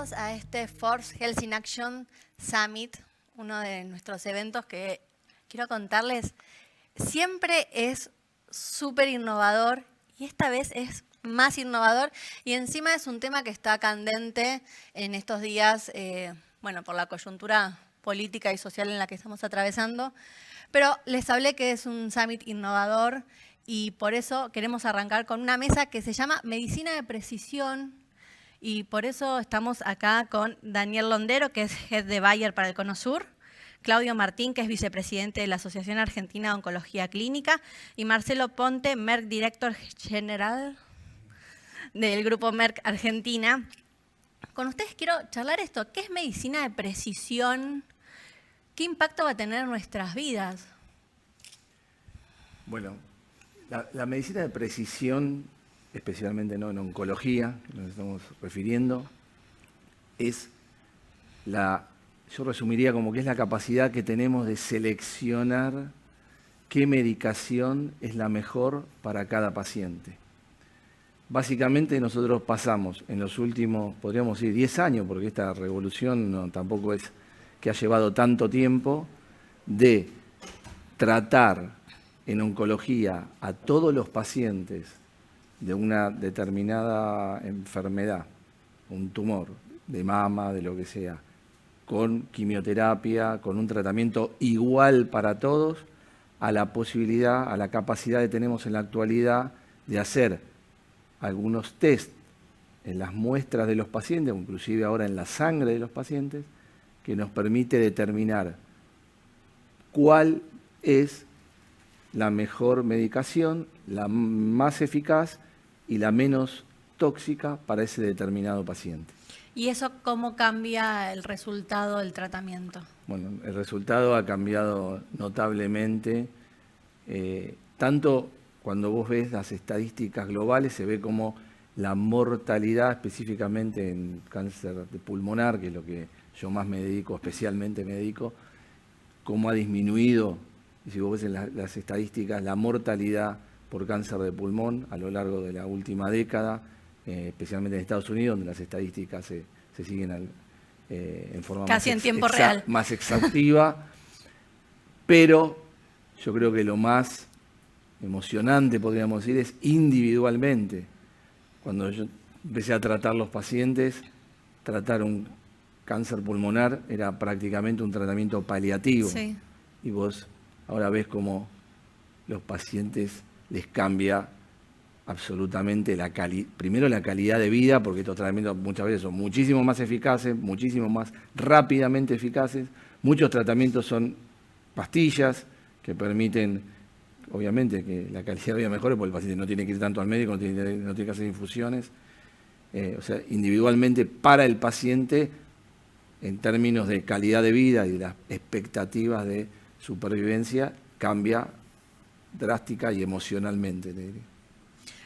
bienvenidos a este Force Health in Action Summit, uno de nuestros eventos que quiero contarles, siempre es súper innovador y esta vez es más innovador y encima es un tema que está candente en estos días, por la coyuntura política y social en la que estamos atravesando, pero les hablé que es un summit innovador y por eso queremos arrancar con una mesa que se llama Medicina de Precisión. Y por eso estamos acá con Daniel Londero, que es Head de Bayer para el Cono Sur, Claudio Martín, que es vicepresidente de la Asociación Argentina de Oncología Clínica, y Marcelo Ponte, Merck Director General del Grupo Merck Argentina. Con ustedes quiero charlar esto. ¿Qué es medicina de precisión? ¿Qué impacto va a tener en nuestras vidas? Bueno, la medicina de precisión, especialmente no en oncología, que nos estamos refiriendo, yo resumiría como que es la capacidad que tenemos de seleccionar qué medicación es la mejor para cada paciente. Básicamente nosotros pasamos en los últimos, podríamos decir, 10 años, porque esta revolución tampoco es que ha llevado tanto tiempo, de tratar en oncología a todos los pacientes de una determinada enfermedad, un tumor de mama, de lo que sea, con quimioterapia, con un tratamiento igual para todos, a la posibilidad, a la capacidad que tenemos en la actualidad de hacer algunos test en las muestras de los pacientes, inclusive ahora en la sangre de los pacientes, que nos permite determinar cuál es la mejor medicación, la más eficaz y la menos tóxica para ese determinado paciente. ¿Y eso cómo cambia el resultado del tratamiento? Bueno, el resultado ha cambiado notablemente. Tanto cuando vos ves las estadísticas globales, se ve como la mortalidad específicamente en cáncer de pulmonar, que es lo que yo más me dedico, especialmente me dedico, cómo ha disminuido, y si vos ves en las estadísticas, la mortalidad por cáncer de pulmón a lo largo de la última década, especialmente en Estados Unidos, donde las estadísticas se siguen en forma casi en tiempo real, más exhaustiva. Pero yo creo que lo más emocionante, podríamos decir, es individualmente. Cuando yo empecé a tratar los pacientes, tratar un cáncer pulmonar era prácticamente un tratamiento paliativo. Sí. Y vos ahora ves cómo los pacientes les cambia absolutamente primero la calidad de vida, porque estos tratamientos muchas veces son muchísimo más eficaces, muchísimo más rápidamente eficaces. Muchos tratamientos son pastillas que permiten, obviamente, que la calidad de vida mejore, porque el paciente no tiene que ir tanto al médico, no tiene que hacer infusiones. O sea, individualmente para el paciente, en términos de calidad de vida y de las expectativas de supervivencia, cambia drástica y emocionalmente, te diría.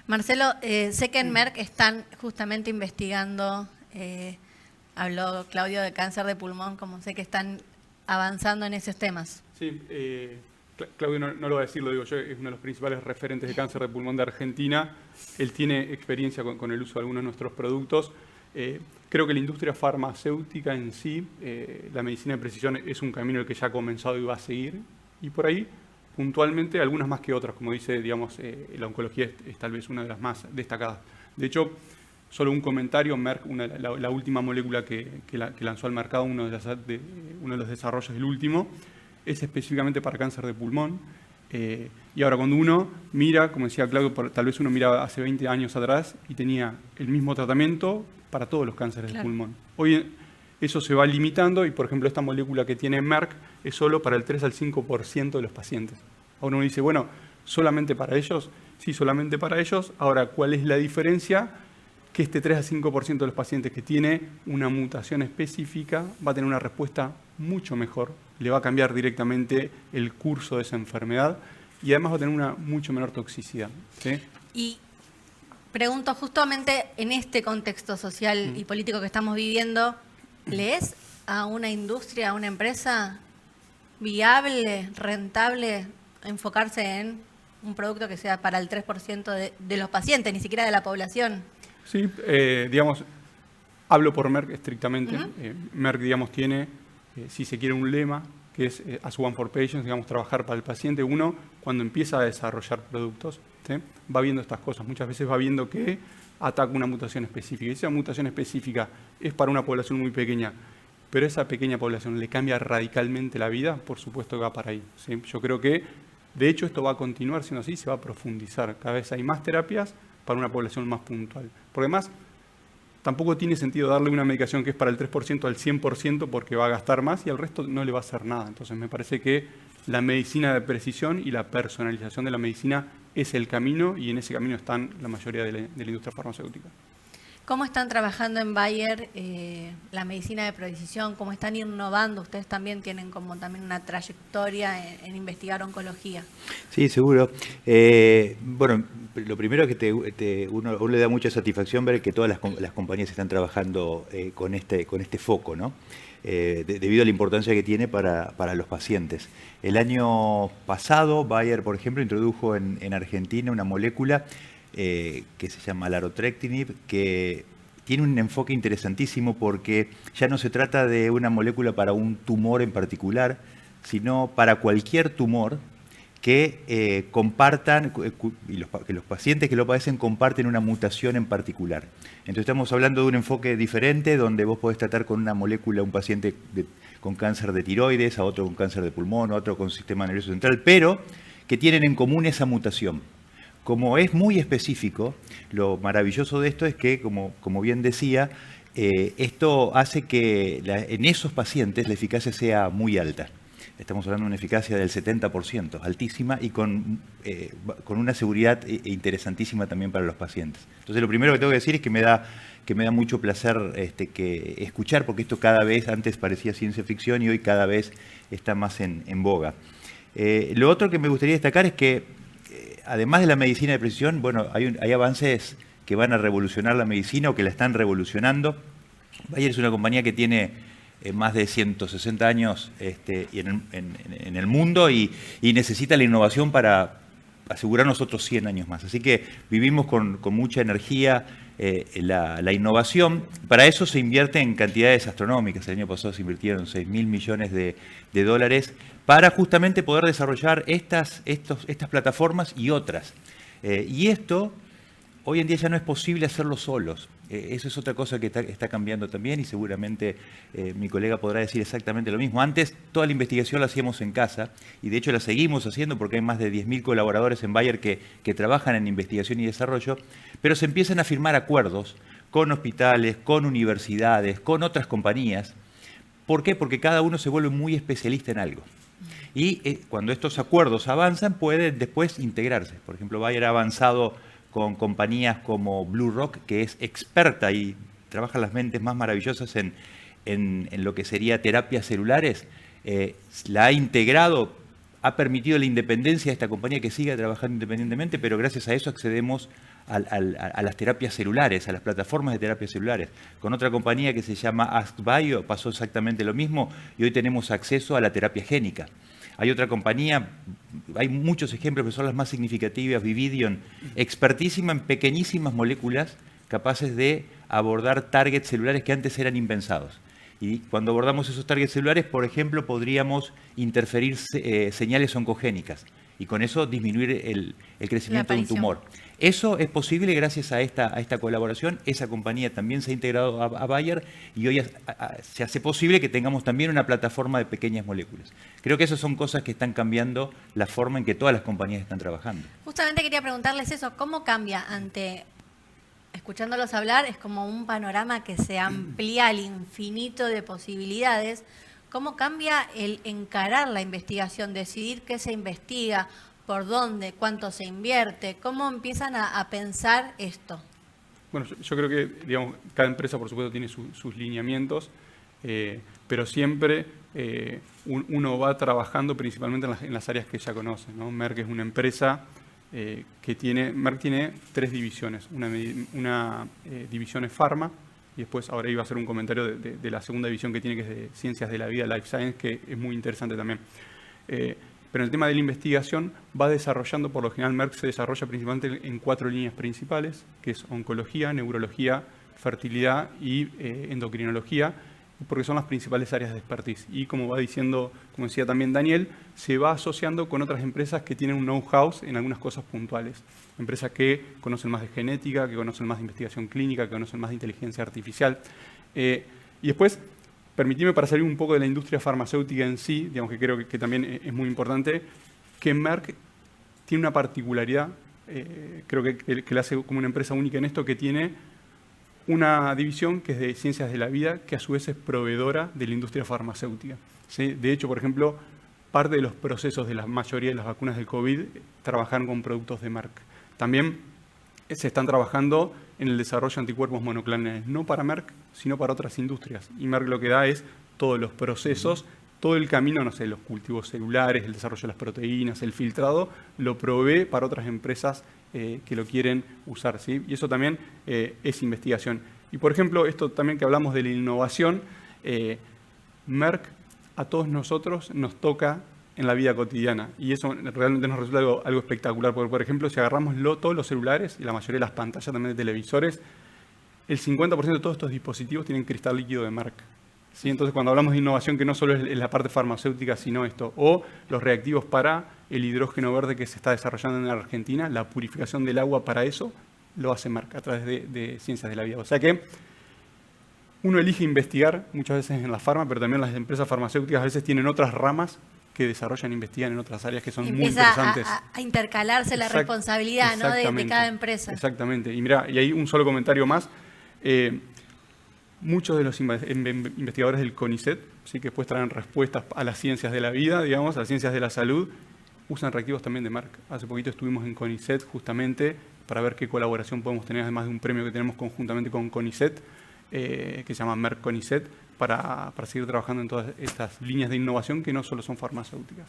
Marcelo, sé que en Merck están justamente investigando, habló Claudio de cáncer de pulmón, como sé que están avanzando en esos temas. Sí, Claudio no lo va a decir, lo digo yo, es uno de los principales referentes de cáncer de pulmón de Argentina. Él tiene experiencia con el uso de algunos de nuestros productos. Creo que la industria farmacéutica en sí, la medicina de precisión es un camino el que ya ha comenzado y va a seguir. Y por ahí, puntualmente, algunas más que otras. Como dice, digamos, la oncología es tal vez una de las más destacadas. De hecho, solo un comentario, Merck, la última molécula que lanzó al mercado, uno de los desarrollos del último, es específicamente para cáncer de pulmón. Y ahora cuando uno mira, como decía Claudio, tal vez uno miraba hace 20 años atrás y tenía el mismo tratamiento para todos los cánceres de pulmón. Hoy eso se va limitando y, por ejemplo, esta molécula que tiene Merck es solo para el 3 al 5% de los pacientes. Ahora uno dice, bueno, ¿solamente para ellos? Sí, solamente para ellos. Ahora, ¿cuál es la diferencia? Que este 3 al 5% de los pacientes que tiene una mutación específica va a tener una respuesta mucho mejor, le va a cambiar directamente el curso de esa enfermedad y además va a tener una mucho menor toxicidad. ¿Sí? Y pregunto, justamente en este contexto social y político que estamos viviendo, ¿le es a una industria, a una empresa viable, rentable, enfocarse en un producto que sea para el 3% de los pacientes, ni siquiera de la población? Sí, digamos, Hablo por Merck estrictamente. Merck, digamos, tiene, si se quiere, un lema, que es as one for patients, digamos, trabajar para el paciente. Uno, cuando empieza a desarrollar productos, ¿sí?, va viendo estas cosas. Muchas veces va viendo que ataca una mutación específica. Y esa mutación específica es para una población muy pequeña, pero esa pequeña población le cambia radicalmente la vida, por supuesto que va para ahí, ¿sí? Yo creo que, de hecho, esto va a continuar siendo así, se va a profundizar. Cada vez hay más terapias para una población más puntual. Por demás, tampoco tiene sentido darle una medicación que es para el 3% al 100% porque va a gastar más y al resto no le va a hacer nada. Entonces me parece que la medicina de precisión y la personalización de la medicina es el camino, y en ese camino están la mayoría de la industria farmacéutica. ¿Cómo están trabajando en Bayer la medicina de precisión? ¿Cómo están innovando? Ustedes también tienen como también una trayectoria en investigar oncología. Sí, seguro. Bueno, lo primero es que uno le da mucha satisfacción ver que todas las compañías están trabajando con este foco, ¿no? Debido a la importancia que tiene para los pacientes. El año pasado, Bayer, por ejemplo, introdujo en Argentina una molécula que se llama larotrectinib, que tiene un enfoque interesantísimo porque ya no se trata de una molécula para un tumor en particular, sino para cualquier tumor que compartan, que los pacientes que lo padecen comparten una mutación en particular. Entonces estamos hablando de un enfoque diferente, donde vos podés tratar con una molécula a un paciente con cáncer de tiroides, a otro con cáncer de pulmón, a otro con sistema nervioso central, pero que tienen en común esa mutación. Como es muy específico, lo maravilloso de esto es que, como bien decía, esto hace que en esos pacientes la eficacia sea muy alta. Estamos hablando de una eficacia del 70%, altísima, y con una seguridad interesantísima también para los pacientes. Entonces, lo primero que tengo que decir es que me da mucho placer escuchar, porque esto cada vez, antes parecía ciencia ficción y hoy cada vez está más en boga. Lo otro que me gustaría destacar es que, además de la medicina de precisión, bueno, hay avances que van a revolucionar la medicina o que la están revolucionando. Bayer es una compañía que tiene más de 160 años en el mundo y necesita la innovación para asegurarnos otros 100 años más. Así que vivimos con mucha energía la innovación. Para eso se invierte en cantidades astronómicas. El año pasado se invirtieron 6.000 millones de dólares para justamente poder desarrollar estas plataformas y otras. Y esto, hoy en día ya no es posible hacerlo solos. Eso es otra cosa que está cambiando también, y seguramente mi colega podrá decir exactamente lo mismo. Antes toda la investigación la hacíamos en casa, y de hecho la seguimos haciendo porque hay más de 10.000 colaboradores en Bayer que trabajan en investigación y desarrollo, pero se empiezan a firmar acuerdos con hospitales, con universidades, con otras compañías. ¿Por qué? Porque cada uno se vuelve muy especialista en algo. Y cuando estos acuerdos avanzan, pueden después integrarse. Por ejemplo, Bayer ha avanzado con compañías como BlueRock, que es experta y trabaja las mentes más maravillosas en lo que sería terapias celulares. La ha integrado, ha permitido la independencia de esta compañía que siga trabajando independientemente, pero gracias a eso accedemos a las terapias celulares, a las plataformas de terapias celulares. Con otra compañía que se llama AskBio pasó exactamente lo mismo, y hoy tenemos acceso a la terapia génica. Hay otra compañía, hay muchos ejemplos, pero son las más significativas, Vividion, expertísima en pequeñísimas moléculas capaces de abordar targets celulares que antes eran impensados. Y cuando abordamos esos targets celulares, por ejemplo, podríamos interferir señales oncogénicas y con eso disminuir el crecimiento de un tumor. Eso es posible gracias a esta colaboración. Esa compañía también se ha integrado a Bayer, y hoy se hace posible que tengamos también una plataforma de pequeñas moléculas. Creo que esas son cosas que están cambiando la forma en que todas las compañías están trabajando. Justamente quería preguntarles eso, ¿cómo cambia escuchándolos hablar, es como un panorama que se amplía al infinito de posibilidades? ¿Cómo cambia el encarar la investigación, decidir qué se investiga, por dónde, cuánto se invierte? ¿Cómo empiezan a pensar esto? Bueno, yo creo que, digamos, cada empresa, por supuesto, tiene sus lineamientos, pero siempre uno va trabajando principalmente en las áreas que ya conoce, ¿no? Merck es una empresa Merck tiene 3 divisiones. Una división es Pharma, y después ahora iba a hacer un comentario de la segunda división que tiene, que es de Ciencias de la Vida, Life Science, que es muy interesante también. Pero en el tema de la investigación va desarrollando, por lo general Merck se desarrolla principalmente en 4 líneas principales, que es oncología, neurología, fertilidad y endocrinología, porque son las principales áreas de expertise. Y como decía también Daniel, se va asociando con otras empresas que tienen un know-how en algunas cosas puntuales. Empresas que conocen más de genética, que conocen más de investigación clínica, que conocen más de inteligencia artificial. Y después, permitime para salir un poco de la industria farmacéutica en sí, digamos que creo que también es muy importante, que Merck tiene una particularidad, creo que le hace como una empresa única en esto, que tiene una división que es de ciencias de la vida, que a su vez es proveedora de la industria farmacéutica. ¿Sí? De hecho, por ejemplo, parte de los procesos de la mayoría de las vacunas del COVID trabajaron con productos de Merck. También se están trabajando en el desarrollo de anticuerpos monoclonales, no para Merck, sino para otras industrias. Y Merck lo que da es todos los procesos, todo el camino, no sé, los cultivos celulares, el desarrollo de las proteínas, el filtrado, lo provee para otras empresas que lo quieren usar, ¿sí? Y eso también es investigación. Y por ejemplo, esto también que hablamos de la innovación, Merck a todos nosotros nos toca en la vida cotidiana. Y eso realmente nos resulta algo espectacular. Porque, por ejemplo, si agarramos todos los celulares y la mayoría de las pantallas también de televisores, el 50% de todos estos dispositivos tienen cristal líquido de Merck. ¿Sí? Entonces, cuando hablamos de innovación, que no solo es la parte farmacéutica, sino esto, o los reactivos para el hidrógeno verde que se está desarrollando en Argentina, la purificación del agua para eso, lo hace Merck a través de ciencias de la vida. O sea que uno elige investigar muchas veces en la farma, pero también las empresas farmacéuticas a veces tienen otras ramas que desarrollan e investigan en otras áreas que son muy interesantes. Empieza a intercalarse la responsabilidad, ¿no? de cada empresa. Exactamente. Y mira, y hay un solo comentario más. Muchos de los investigadores del CONICET, ¿sí? que después traen respuestas a las ciencias de la vida, digamos, a las ciencias de la salud, usan reactivos también de Merck. Hace poquito estuvimos en CONICET justamente para ver qué colaboración podemos tener, además de un premio que tenemos conjuntamente con CONICET, que se llama Merck CONICET, para seguir trabajando en todas estas líneas de innovación que no solo son farmacéuticas.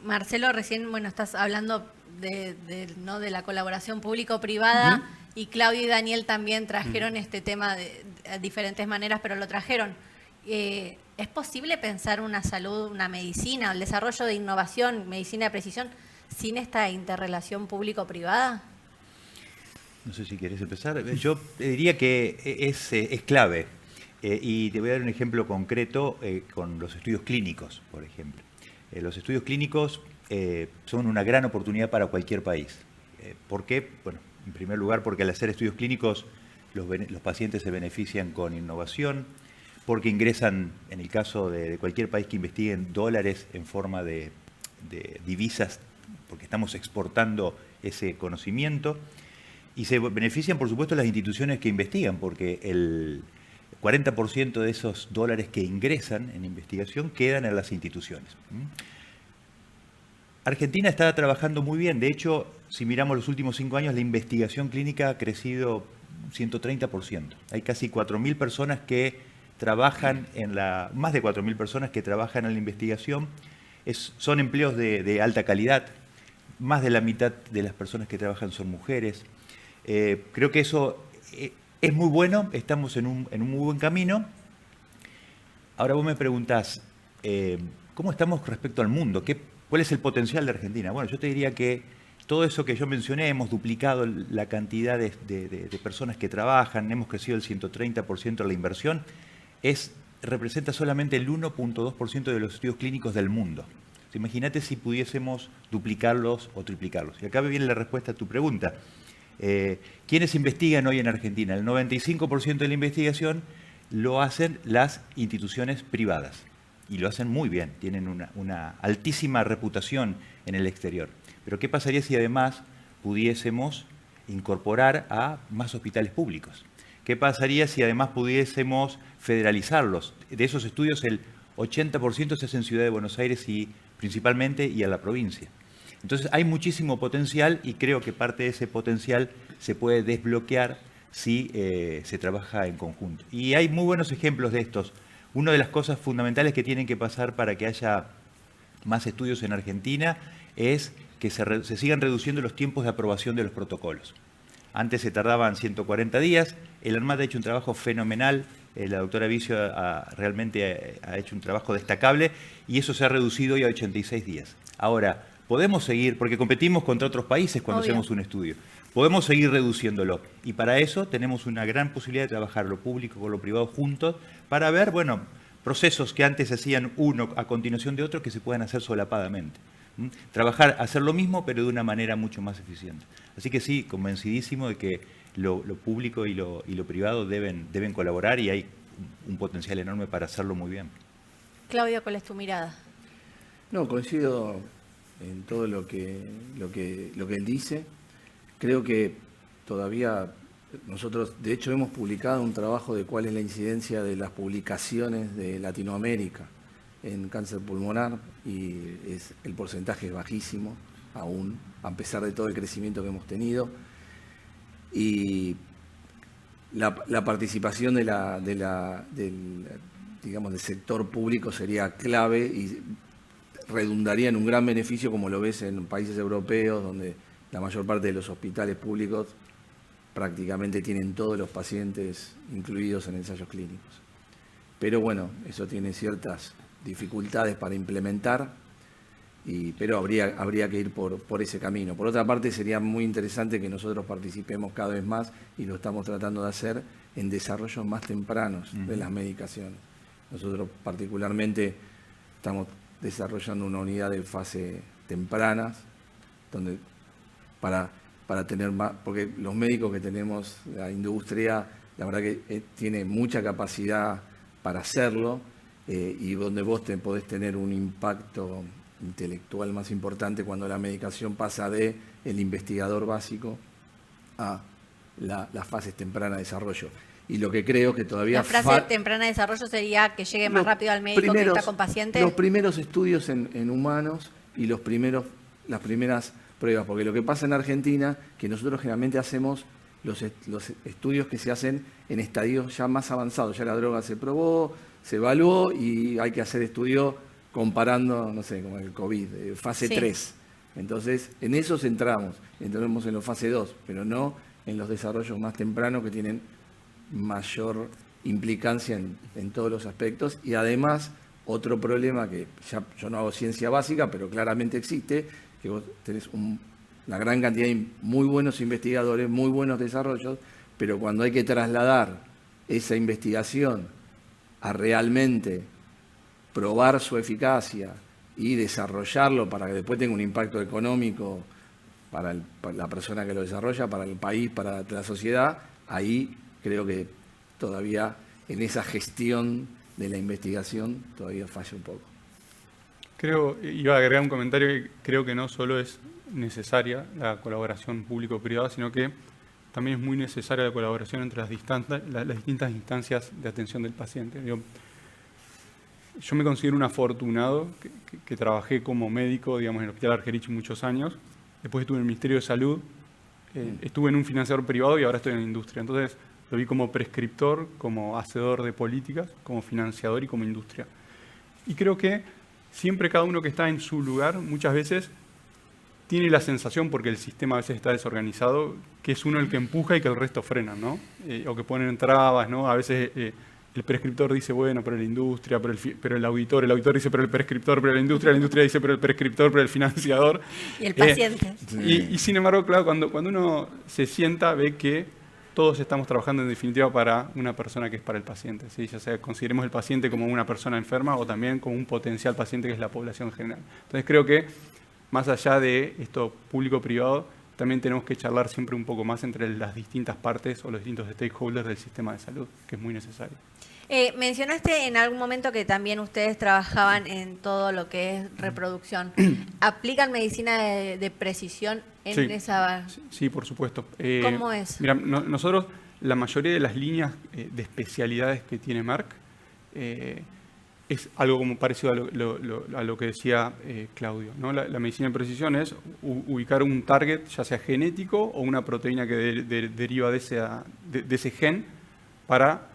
Marcelo, recién estás hablando de la colaboración público-privada, y Claudio y Daniel también trajeron este tema de diferentes maneras, pero lo trajeron. ¿Es posible pensar una salud, una medicina, el desarrollo de innovación, medicina de precisión, sin esta interrelación público-privada? No sé si querés empezar. Yo diría que es clave. Y te voy a dar un ejemplo concreto con los estudios clínicos, por ejemplo. Los estudios clínicos son una gran oportunidad para cualquier país. ¿Por qué? Bueno, en primer lugar, porque al hacer estudios clínicos los pacientes se benefician con innovación, porque ingresan, en el caso de cualquier país que investiguen, dólares en forma de divisas, porque estamos exportando ese conocimiento, y se benefician, por supuesto, las instituciones que investigan, porque el 40% de esos dólares que ingresan en investigación quedan en las instituciones. Argentina está trabajando muy bien. De hecho, si miramos los últimos 5 años, la investigación clínica ha crecido 130%. Hay casi 4.000 personas que trabajan más de 4.000 personas que trabajan en la investigación. Son empleos de alta calidad. Más de la mitad de las personas que trabajan son mujeres. Creo que eso es muy bueno. Estamos en un muy buen camino. Ahora vos me preguntás, ¿cómo estamos respecto al mundo? ¿Cuál es el potencial de Argentina? Bueno, yo te diría que todo eso que yo mencioné, hemos duplicado la cantidad de personas que trabajan, hemos crecido el 130% de la inversión, representa solamente el 1.2% de los estudios clínicos del mundo. Imagínate si pudiésemos duplicarlos o triplicarlos. Y acá viene la respuesta a tu pregunta. ¿Quiénes investigan hoy en Argentina? El 95% de la investigación lo hacen las instituciones privadas. Y lo hacen muy bien, tienen una altísima reputación en el exterior. Pero ¿qué pasaría si además pudiésemos incorporar a más hospitales públicos? ¿Qué pasaría si además pudiésemos federalizarlos? De esos estudios el 80% se hace en Ciudad de Buenos Aires y principalmente y a la provincia. Entonces hay muchísimo potencial y creo que parte de ese potencial se puede desbloquear si se trabaja en conjunto. Y hay muy buenos ejemplos de estos. Una de las cosas fundamentales que tienen que pasar para que haya más estudios en Argentina es que se sigan reduciendo los tiempos de aprobación de los protocolos. Antes se tardaban 140 días, el ANMAT ha hecho un trabajo fenomenal, la doctora Vicio realmente ha hecho un trabajo destacable y eso se ha reducido hoy a 86 días. Ahora, podemos seguir, porque competimos contra otros países cuando Obvio. hacemos un estudio, podemos seguir reduciéndolo. Y para eso tenemos una gran posibilidad de trabajar lo público con lo privado juntos para ver, bueno, procesos que antes hacían uno a continuación de otro que se puedan hacer solapadamente. Trabajar, hacer lo mismo, pero de una manera mucho más eficiente. Así que sí, convencidísimo de que lo público y lo privado deben colaborar y hay un potencial enorme para hacerlo muy bien. Claudio, ¿cuál es tu mirada? No, coincido en todo lo que él dice. Creo que todavía nosotros, de hecho, hemos publicado un trabajo de cuál es la incidencia de las publicaciones de Latinoamérica en cáncer pulmonar y el porcentaje es bajísimo aún, a pesar de todo el crecimiento que hemos tenido. Y la participación del sector público sería clave y redundaría en un gran beneficio, como lo ves en países europeos, donde la mayor parte de los hospitales públicos prácticamente tienen todos los pacientes incluidos en ensayos clínicos. Pero bueno, eso tiene ciertas dificultades para implementar, pero habría que ir por ese camino. Por otra parte, sería muy interesante que nosotros participemos cada vez más, y lo estamos tratando de hacer, en desarrollos más tempranos de las medicaciones. Nosotros particularmente estamos desarrollando una unidad de fase tempranas, donde para tener más, porque los médicos que tenemos, la industria, la verdad que tiene mucha capacidad para hacerlo, y donde vos podés tener un impacto intelectual más importante cuando la medicación pasa de el investigador básico a las fases tempranas de desarrollo. Y lo que creo que todavía... La frase temprana de desarrollo sería que llegue más rápido al médico que está con pacientes. Los primeros estudios en humanos y las primeras pruebas, porque lo que pasa en Argentina, que nosotros generalmente hacemos los estudios que se hacen en estadios ya más avanzados. Ya la droga se probó, se evaluó y hay que hacer estudios comparando, no sé, como el COVID, fase 3. Entonces, en eso entramos en los fase 2, pero no en los desarrollos más tempranos que tienen mayor implicancia en todos los aspectos. Y además, otro problema que yo no hago ciencia básica, pero claramente existe, que vos tenés una gran cantidad de muy buenos investigadores, muy buenos desarrollos, pero cuando hay que trasladar esa investigación a realmente probar su eficacia y desarrollarlo para que después tenga un impacto económico para la persona que lo desarrolla, para el país, para la sociedad, ahí creo que todavía en esa gestión de la investigación todavía falla un poco. Iba a agregar un comentario que creo que no solo es necesaria la colaboración público-privada, sino que también es muy necesaria la colaboración entre las distintas instancias de atención del paciente. Yo me considero un afortunado que trabajé como médico, digamos, en el Hospital Argerich muchos años. Después estuve en el Ministerio de Salud, estuve en un financiador privado y ahora estoy en la industria. Entonces lo vi como prescriptor, como hacedor de políticas, como financiador y como industria. Y creo que siempre cada uno que está en su lugar, muchas veces tiene la sensación, porque el sistema a veces está desorganizado, que es uno el que empuja y que el resto frena, ¿no? O que ponen trabas, ¿no? A veces el prescriptor dice, bueno, pero la industria, pero el auditor dice, pero el prescriptor, pero la industria dice, pero el prescriptor, pero el financiador. Y el paciente. Y sin embargo, claro, cuando uno se sienta, ve que todos estamos trabajando en definitiva para una persona que es para el paciente, ¿sí? Ya sea consideremos el paciente como una persona enferma o también como un potencial paciente que es la población general. Entonces creo que más allá de esto público-privado, también tenemos que charlar siempre un poco más entre las distintas partes o los distintos stakeholders del sistema de salud, que es muy necesario. Mencionaste en algún momento que también ustedes trabajaban en todo lo que es reproducción. ¿Aplican medicina de precisión en esa...? Sí, por supuesto. ¿Cómo es? Mira, nosotros, la mayoría de las líneas de especialidades que tiene Merck es algo como parecido a lo que decía Claudio, ¿no? La medicina de precisión es ubicar un target, ya sea genético o una proteína que deriva de ese gen para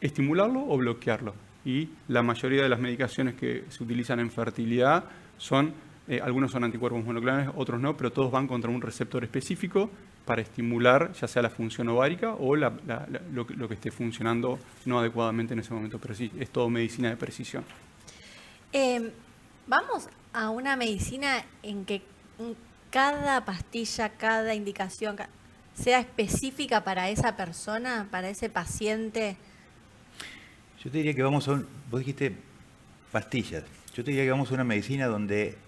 estimularlo o bloquearlo. Y la mayoría de las medicaciones que se utilizan en fertilidad algunos son anticuerpos monoclonales, otros no, pero todos van contra un receptor específico para estimular ya sea la función ovárica o lo que esté funcionando no adecuadamente en ese momento. Pero sí, es todo medicina de precisión. Vamos a una medicina en que cada pastilla, cada indicación sea específica para esa persona, para ese paciente. Yo te diría que vos dijiste pastillas, yo te diría que vamos a una medicina donde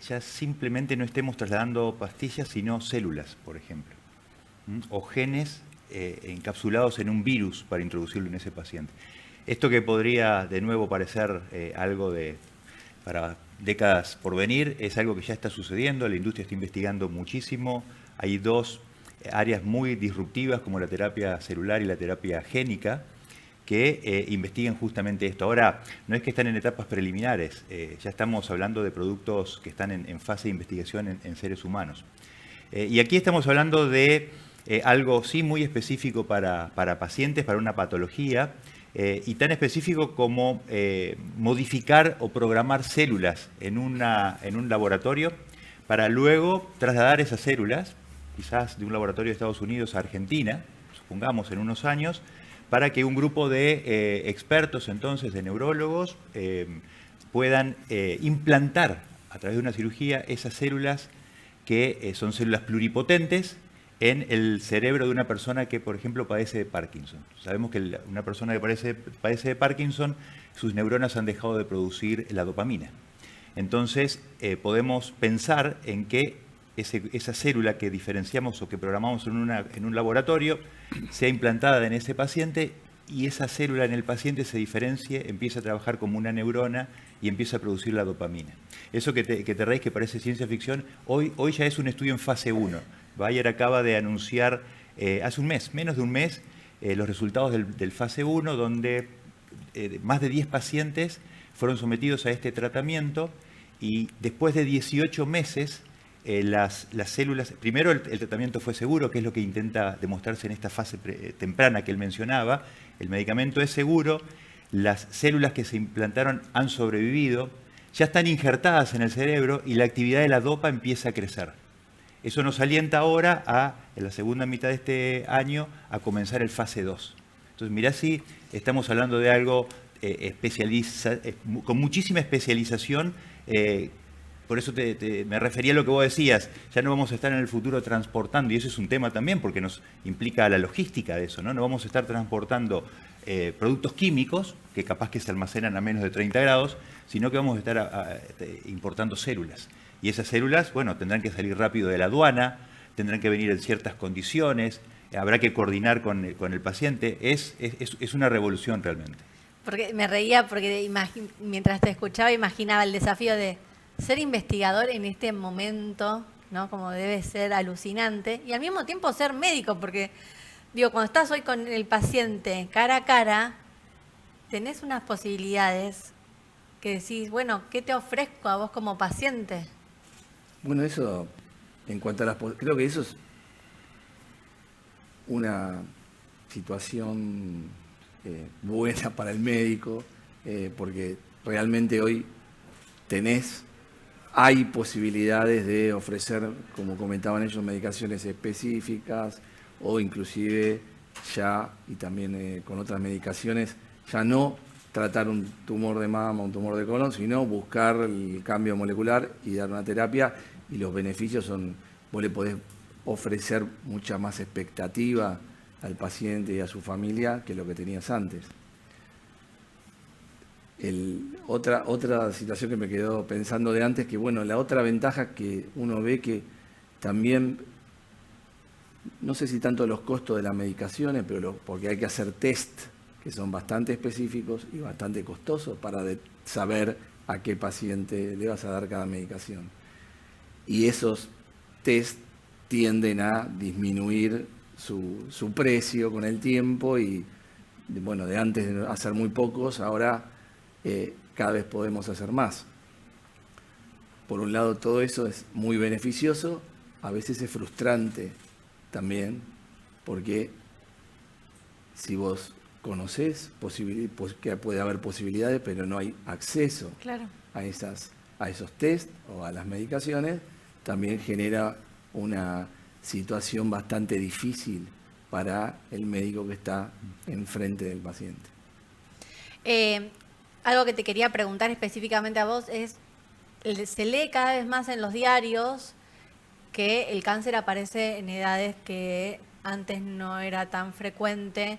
ya simplemente no estemos trasladando pastillas, sino células, por ejemplo, o genes encapsulados en un virus para introducirlo en ese paciente. Esto que podría de nuevo parecer algo para décadas por venir, es algo que ya está sucediendo, la industria está investigando muchísimo, hay dos áreas muy disruptivas como la terapia celular y la terapia génica, que investigan justamente esto. Ahora, no es que están en etapas preliminares, ya estamos hablando de productos que están en fase de investigación en seres humanos. Y aquí estamos hablando de algo sí muy específico para pacientes, para una patología, y tan específico como modificar o programar células en un laboratorio para luego trasladar esas células, quizás de un laboratorio de Estados Unidos a Argentina, supongamos en unos años, para que un grupo de expertos entonces, de neurólogos, puedan implantar a través de una cirugía esas células que son células pluripotentes en el cerebro de una persona que, por ejemplo, padece de Parkinson. Sabemos que una persona que padece de Parkinson, sus neuronas han dejado de producir la dopamina. Entonces, podemos pensar en que esa célula que diferenciamos o que programamos en un laboratorio sea implantada en ese paciente y esa célula en el paciente se diferencie, empieza a trabajar como una neurona y empieza a producir la dopamina. Eso que te reís que parece ciencia ficción, hoy ya es un estudio en fase 1. Bayer acaba de anunciar hace un mes, menos de un mes, los resultados del fase 1, donde más de 10 pacientes fueron sometidos a este tratamiento y después de 18 meses las células, primero el tratamiento fue seguro, que es lo que intenta demostrarse en esta fase temprana que él mencionaba, el medicamento es seguro, las células que se implantaron han sobrevivido, ya están injertadas en el cerebro y la actividad de la dopa empieza a crecer. Eso nos alienta ahora en la segunda mitad de este año, a comenzar el fase 2. Entonces, mirá si estamos hablando de algo con muchísima especialización. Por eso me refería a lo que vos decías, ya no vamos a estar en el futuro transportando, y eso es un tema también porque nos implica la logística de eso, ¿no? No vamos a estar transportando productos químicos, que capaz que se almacenan a menos de 30 grados, sino que vamos a estar importando células. Y esas células, bueno, tendrán que salir rápido de la aduana, tendrán que venir en ciertas condiciones, habrá que coordinar con el paciente. Es una revolución realmente. Porque me reía porque mientras te escuchaba imaginaba el desafío de ser investigador en este momento, ¿no? Como debe ser alucinante, y al mismo tiempo ser médico, porque digo, cuando estás hoy con el paciente cara a cara, tenés unas posibilidades que decís, bueno, ¿qué te ofrezco a vos como paciente? Bueno, eso, en cuanto a creo que eso es una situación buena para el médico, porque realmente hoy hay posibilidades de ofrecer, como comentaban ellos, medicaciones específicas o inclusive ya, y también con otras medicaciones, ya no tratar un tumor de mama, un tumor de colon, sino buscar el cambio molecular y dar una terapia, y los beneficios son, vos le podés ofrecer mucha más expectativa al paciente y a su familia que lo que tenías antes. Otra situación que me quedó pensando de antes, que bueno, la otra ventaja que uno ve que también, no sé si tanto los costos de las medicaciones, pero porque hay que hacer test que son bastante específicos y bastante costosos para saber a qué paciente le vas a dar cada medicación. Y esos test tienden a disminuir su precio con el tiempo y, bueno, de antes de hacer muy pocos, ahora cada vez podemos hacer más. Por un lado, todo eso es muy beneficioso, a veces es frustrante también, porque si vos conocés que puede haber posibilidades, pero no hay acceso a esos test o a las medicaciones, también genera una situación bastante difícil para el médico que está enfrente del paciente. Algo que te quería preguntar específicamente a vos es, se lee cada vez más en los diarios que el cáncer aparece en edades que antes no era tan frecuente.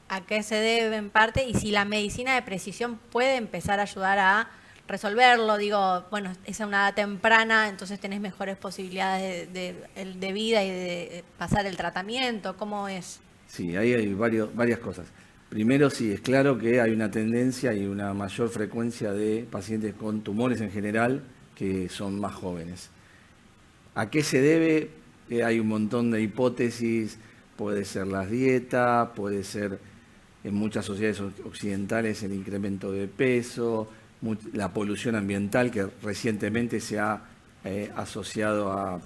¿A qué se debe en parte? Y si la medicina de precisión puede empezar a ayudar a resolverlo. Digo, bueno, es a una edad temprana, entonces tenés mejores posibilidades de vida y de pasar el tratamiento. ¿Cómo es? Sí, ahí hay varias cosas. Primero, sí, es claro que hay una tendencia y una mayor frecuencia de pacientes con tumores en general que son más jóvenes. ¿A qué se debe? Hay un montón de hipótesis, puede ser la dieta, puede ser en muchas sociedades occidentales el incremento de peso, la polución ambiental que recientemente se ha asociado a...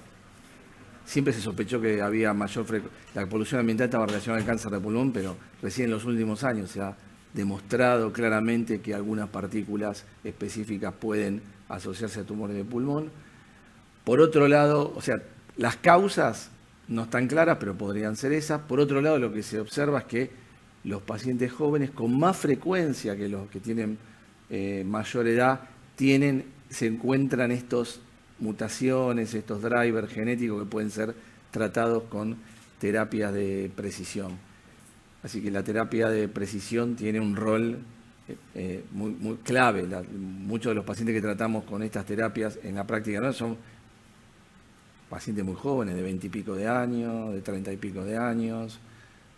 Siempre se sospechó que había mayor frecuencia. La polución ambiental estaba relacionada al cáncer de pulmón, pero recién en los últimos años se ha demostrado claramente que algunas partículas específicas pueden asociarse a tumores de pulmón. Por otro lado, o sea, las causas no están claras, pero podrían ser esas. Por otro lado, lo que se observa es que los pacientes jóvenes, con más frecuencia que los que tienen mayor edad, se encuentran estos mutaciones, estos drivers genéticos que pueden ser tratados con terapias de precisión. Así que la terapia de precisión tiene un rol muy clave. Muchos de los pacientes que tratamos con estas terapias en la práctica no son pacientes muy jóvenes, de 20 y pico de años, de 30 y pico de años,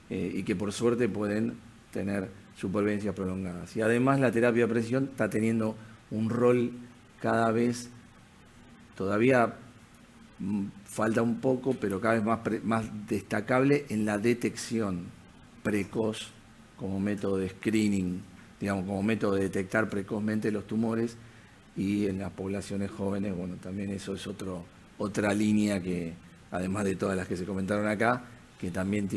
y que por suerte pueden tener supervivencias prolongadas. Y además la terapia de precisión está teniendo un rol cada vez, todavía falta un poco, pero cada vez más destacable en la detección precoz como método de screening, digamos, como método de detectar precozmente los tumores, y en las poblaciones jóvenes, bueno, también eso es otra línea que, además de todas las que se comentaron acá, que también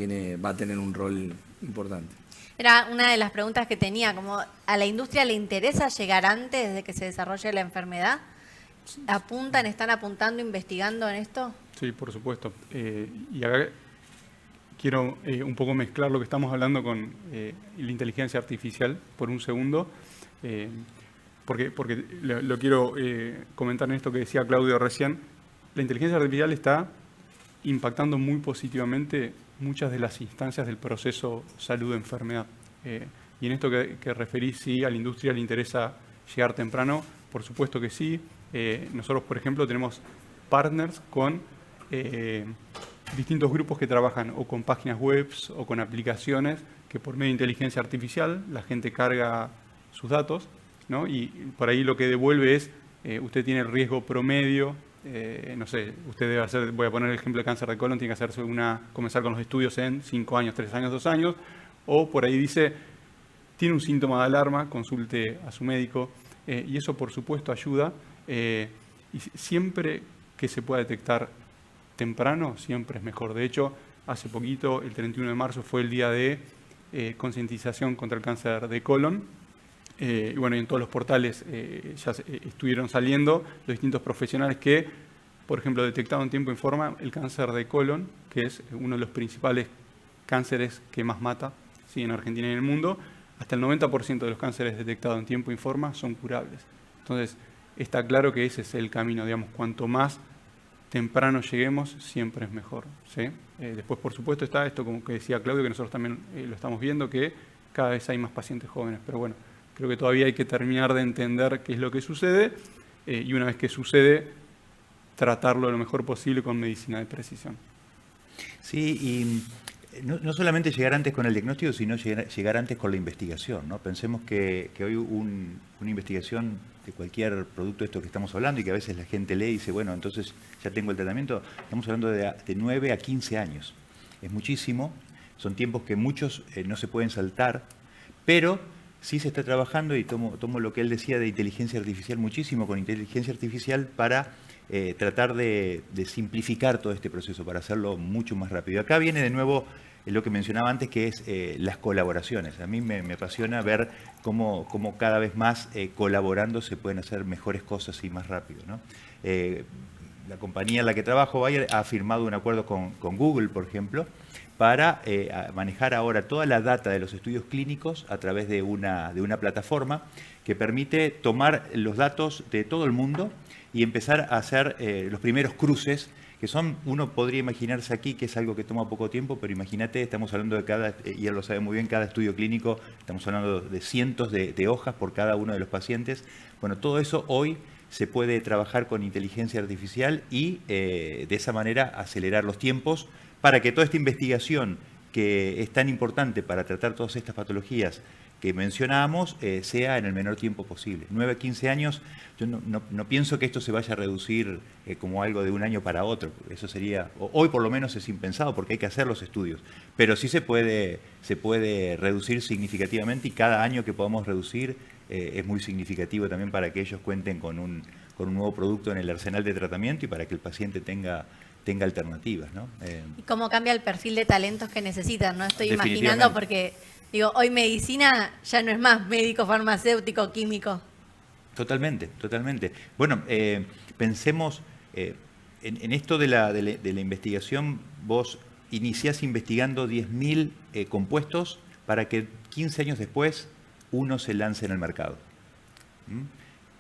va a tener un rol importante. Era una de las preguntas que tenía, como ¿a la industria le interesa llegar antes de que se desarrolle la enfermedad? ¿Están apuntando, investigando en esto? Sí, por supuesto. Y acá quiero un poco mezclar lo que estamos hablando con la inteligencia artificial por un segundo, porque lo quiero comentar en esto que decía Claudio recién. La inteligencia artificial está impactando muy positivamente muchas de las instancias del proceso salud-enfermedad. Y en esto que referís, sí, a la industria le interesa llegar temprano, por supuesto que sí. Nosotros, por ejemplo, tenemos partners con distintos grupos que trabajan o con páginas web o con aplicaciones que por medio de inteligencia artificial la gente carga sus datos, ¿no? Y por ahí lo que devuelve es, usted tiene el riesgo promedio, no sé, usted debe hacer, voy a poner el ejemplo de cáncer de colon, tiene que hacerse comenzar con los estudios en 5 años, 3 años, 2 años, o por ahí dice, tiene un síntoma de alarma, consulte a su médico, y eso por supuesto ayuda, y siempre que se pueda detectar temprano, siempre es mejor. De hecho, hace poquito, el 31 de marzo, fue el día de concientización contra el cáncer de colon. Y bueno, en todos los portales ya estuvieron saliendo los distintos profesionales que, por ejemplo, detectaron en tiempo y forma el cáncer de colon, que es uno de los principales cánceres que más mata, ¿sí?, en Argentina y en el mundo. Hasta el 90% de los cánceres detectados en tiempo y forma son curables. Entonces, está claro que ese es el camino, digamos, cuanto más temprano lleguemos, siempre es mejor, ¿sí? Después, por supuesto, está esto, como que decía Claudio, que nosotros también lo estamos viendo, que cada vez hay más pacientes jóvenes, pero bueno, creo que todavía hay que terminar de entender qué es lo que sucede, y una vez que sucede, tratarlo lo mejor posible con medicina de precisión. Sí, y no solamente llegar antes con el diagnóstico, sino llegar antes con la investigación, ¿no? Pensemos que hoy una investigación de cualquier producto de esto que estamos hablando y que a veces la gente lee y dice, bueno, entonces ya tengo el tratamiento, estamos hablando de 9 a 15 años. Es muchísimo, son tiempos que muchos no se pueden saltar, pero sí se está trabajando, y tomo lo que él decía de inteligencia artificial, muchísimo con inteligencia artificial para tratar de simplificar todo este proceso, para hacerlo mucho más rápido. Acá viene de nuevo lo que mencionaba antes, que es las colaboraciones. A mí me apasiona ver cómo cada vez más colaborando se pueden hacer mejores cosas y más rápido, ¿no? la compañía en la que trabajo, Bayer, ha firmado un acuerdo con Google, por ejemplo, para manejar ahora toda la data de los estudios clínicos a través de una plataforma que permite tomar los datos de todo el mundo y empezar a hacer los primeros cruces, que son, uno podría imaginarse aquí que es algo que toma poco tiempo, pero imagínate, estamos hablando de cada, y él lo sabe muy bien, cada estudio clínico, estamos hablando de cientos de hojas por cada uno de los pacientes. Bueno, todo eso hoy se puede trabajar con inteligencia artificial y de esa manera acelerar los tiempos para que toda esta investigación que es tan importante para tratar todas estas patologías que mencionábamos sea en el menor tiempo posible. 9 a 15 años, yo no pienso que esto se vaya a reducir como algo de un año para otro. Eso sería, hoy por lo menos es impensado porque hay que hacer los estudios. Pero sí se puede reducir significativamente y cada año que podamos reducir es muy significativo también para que ellos cuenten con un nuevo producto en el arsenal de tratamiento y para que el paciente tenga alternativas, ¿no? ¿Y cómo cambia el perfil de talentos que necesitan? No estoy Definitivamente. imaginando porque, digo, hoy medicina ya no es más médico, farmacéutico, químico. Totalmente, totalmente. Bueno, pensemos en esto de la investigación. Vos iniciás investigando 10.000 compuestos para que 15 años después uno se lance en el mercado.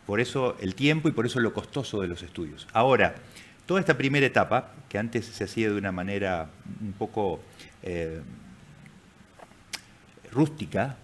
Por eso el tiempo y por eso lo costoso de los estudios. Ahora, toda esta primera etapa, que antes se hacía de una manera un poco rústica,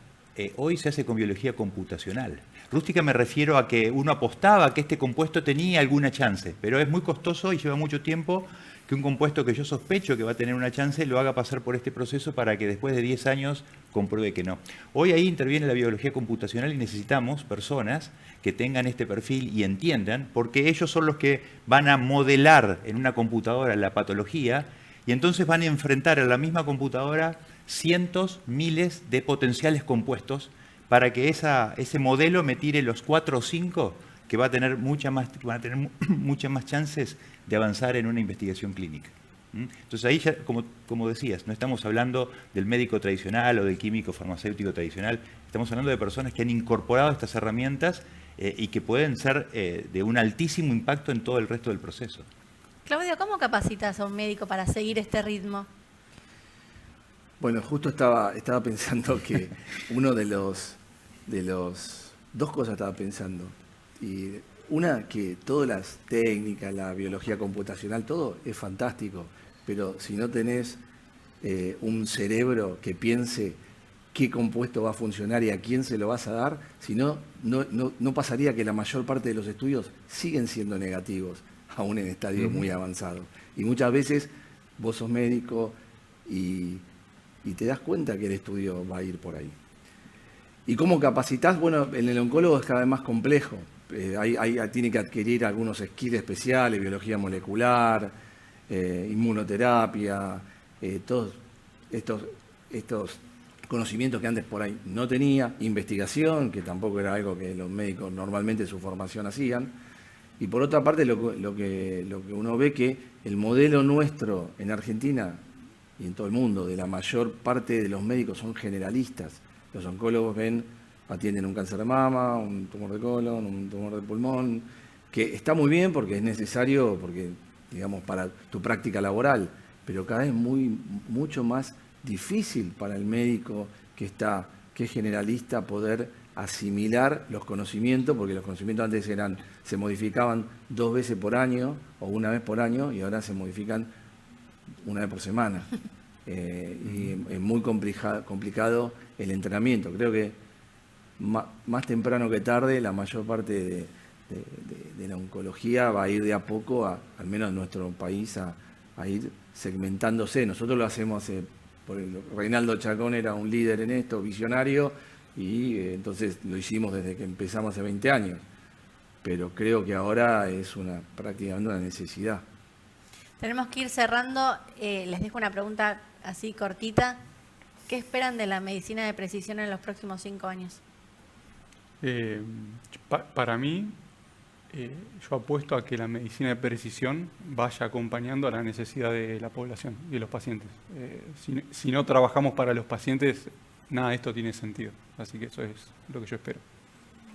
hoy se hace con biología computacional. Rústica me refiero a que uno apostaba que este compuesto tenía alguna chance, pero es muy costoso y lleva mucho tiempo que un compuesto que yo sospecho que va a tener una chance lo haga pasar por este proceso para que después de 10 años compruebe que no. Hoy ahí interviene la biología computacional y necesitamos personas que tengan este perfil y entiendan, porque ellos son los que van a modelar en una computadora la patología y entonces van a enfrentar a la misma computadora cientos, miles de potenciales compuestos para que ese modelo me tire los 4 o 5 que van a tener muchas más chances de avanzar en una investigación clínica. Entonces ahí ya, como decías, no estamos hablando del médico tradicional o del químico farmacéutico tradicional, estamos hablando de personas que han incorporado estas herramientas y que pueden ser de un altísimo impacto en todo el resto del proceso. Claudio, ¿cómo capacitas a un médico para seguir este ritmo? Bueno, justo estaba pensando que uno de los dos cosas estaba pensando. Y una, que todas las técnicas, la biología computacional, todo es fantástico, pero si no tenés un cerebro que piense qué compuesto va a funcionar y a quién se lo vas a dar, si no, no pasaría que la mayor parte de los estudios siguen siendo negativos, aún en estadios muy avanzados. Y muchas veces vos sos médico y te das cuenta que el estudio va a ir por ahí. ¿Y cómo capacitás? Bueno, en el oncólogo es cada vez más complejo. Tiene que adquirir algunos skills especiales, biología molecular, inmunoterapia, todos estos conocimientos que antes por ahí no tenía, investigación, que tampoco era algo que los médicos normalmente su formación hacían. Y por otra parte, lo que uno ve que el modelo nuestro en Argentina y en todo el mundo, de la mayor parte de los médicos son generalistas. Los oncólogos atienden un cáncer de mama, un tumor de colon, un tumor de pulmón, que está muy bien porque es necesario, digamos, para tu práctica laboral, pero cada vez mucho más difícil para el médico que es generalista poder asimilar los conocimientos, porque los conocimientos antes se modificaban 2 veces por año o 1 vez por año y ahora se modifican 1 vez por semana. Y es muy complicado el entrenamiento. Creo que más temprano que tarde la mayor parte de la oncología va a ir de a poco, al menos en nuestro país, a ir segmentándose. Nosotros lo hacemos, Reinaldo Chacón era un líder en esto, visionario, y entonces lo hicimos desde que empezamos hace 20 años. Pero creo que ahora es prácticamente una necesidad. Tenemos que ir cerrando. Les dejo una pregunta así cortita. ¿Qué esperan de la medicina de precisión en los próximos 5 años? Para mí, yo apuesto a que la medicina de precisión vaya acompañando a la necesidad de la población y de los pacientes. Si no trabajamos para los pacientes, nada de esto tiene sentido. Así que eso es lo que yo espero.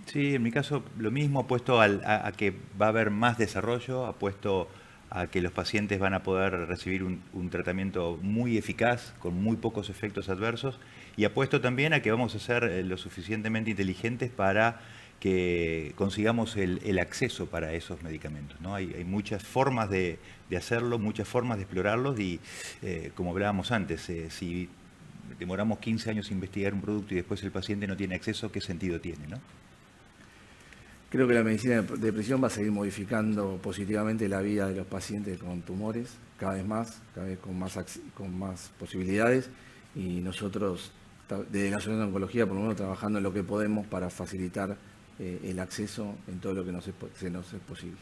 Sí, en mi caso lo mismo, apuesto a que va a haber más desarrollo, apuesto a que los pacientes van a poder recibir un tratamiento muy eficaz, con muy pocos efectos adversos, y apuesto también a que vamos a ser lo suficientemente inteligentes para que consigamos el acceso para esos medicamentos, ¿no? Hay muchas formas de hacerlo, muchas formas de explorarlos y, como hablábamos antes, si demoramos 15 años en investigar un producto y después el paciente no tiene acceso, ¿qué sentido tiene, no? Creo que la medicina de precisión va a seguir modificando positivamente la vida de los pacientes con tumores, cada vez con más posibilidades, y nosotros, desde la Asociación de Oncología, por lo menos trabajando en lo que podemos para facilitar el acceso en todo lo que se nos es posible.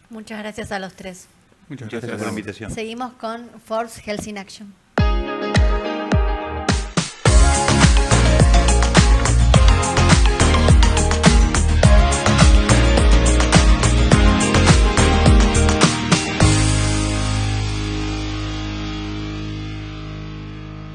Muchas gracias a los tres. Muchas Muchas gracias gracias. por la invitación. Seguimos con Forbes Health in Action.